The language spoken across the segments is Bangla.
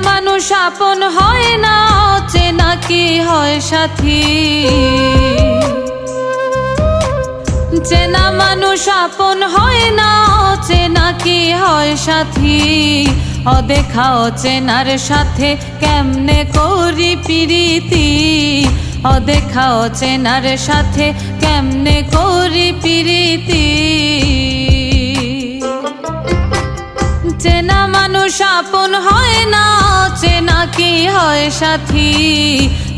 মানুষ আপন হয় না, অচেনা কি হয় সাথী। চেনা মানুষ আপন হয় না, অচেনা কি হয় সাথী। অদেখা অচেনার সাথে কেমনে করি প্রীতি, অদেখা অচেনার সাথে কেমনে করি প্রীতি। চেনা মানুষ আপন হয় না, অচেনা কি হয় সাথী।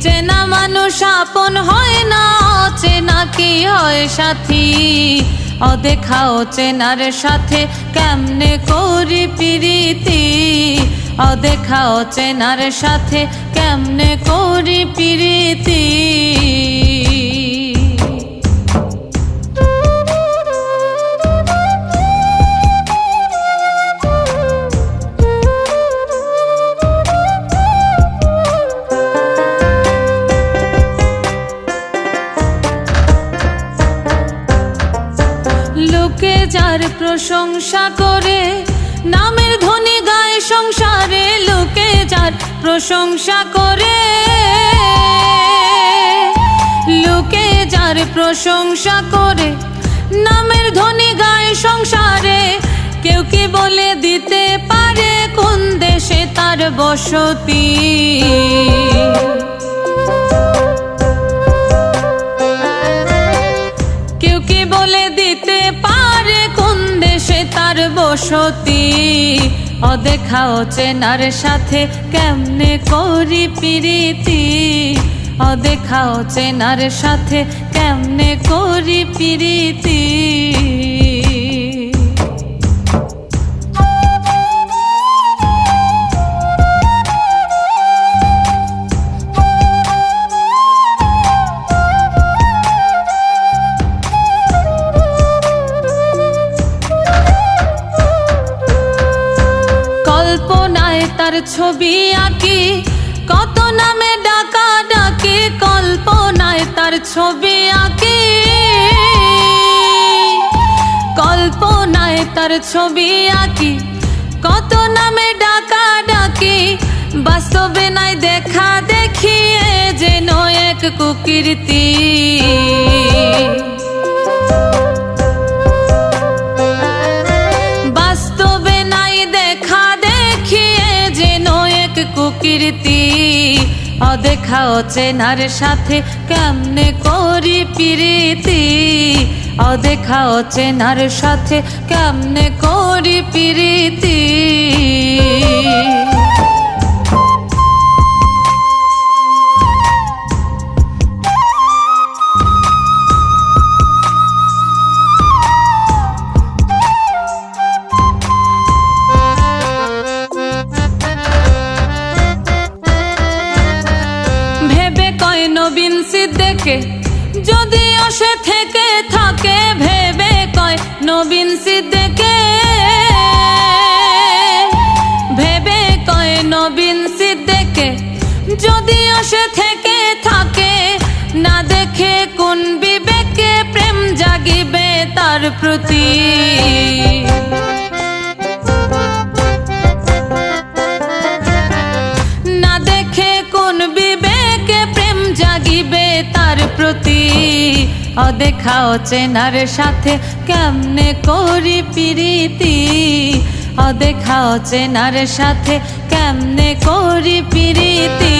চেনা মানুষ আপন হয় না, অচেনা কি হয় সাথী। অদেখা অচেনার সাথে কেমনে করি প্রীতি, অদেখা অচেনার সাথে কেমনে করি প্রীতি। লোকে যার প্রশংসা করে, নামের ধ্বনি গায় সংসারে। লোকে যার প্রশংসা করে, লোকে যার প্রশংসা করে, নামের ধ্বনি গায় সংসারে। কেউ কি বলে দিতে পারে কোন দেশে তার বসতি। কেউ কি বলে দিতে পারে কোন দেশে তার বসতি। অদেখা অচেনার সাথে কেমনে করি প্রীতি, অদেখা অচেনার সাথে কেমনে করি প্রীতি। কল্পনায় তার ছবি আঁকি, কত নামে ডাকা ডাকি। কল্পনায় তার ছবি আঁকি, কল্পনায় তার ছবি আঁকি, কত নামে ডাকা ডাকি। বাস্তবে নাই দেখা দেখি, এ যেন এক কুকীর্তি। বাস্তবে নাই দেখা দেখি, এ যেন এক কুকীর্তি। অদেখা অচেনার সাথে কেমনে করি প্রীতি, অদেখা অচেনার সাথে কেমনে করি প্রীতি। নবীন সিদ্দিকে যদিও সে থেকে থাকে, ভেবে কয় নবীন সিদ্দিকে, ভেবে কয় নবীন সিদ্দিকে যদিও সে থেকে থাকে। না দেখে কোন বিবেকে প্রেম জাগিবে তার প্রতি। না দেখে কোন বিবেকে প্রেম জাগিবে তার প্রতি। অদেখা অচেনার সাথে কেমনে করি প্রীতি, অদেখা অচেনার সাথে কেমনে করি প্রীতি।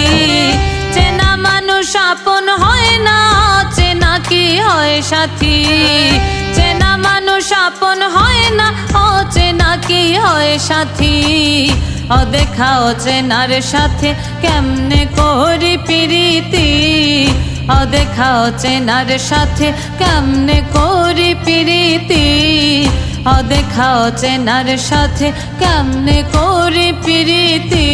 চেনা মানুষ আপন হয় না, অচেনা কি হয় সাথী। চেনা মানুষ আপন হয় না, অচেনা কি হয় সাথী। অদেখা অচেনার সাথে কেমনে করি প্রীতি, অদেখা অচেনার সাথে কেমনে করি প্রীতি, অদেখা অচেনার সাথে কেমনে করি প্রীতি।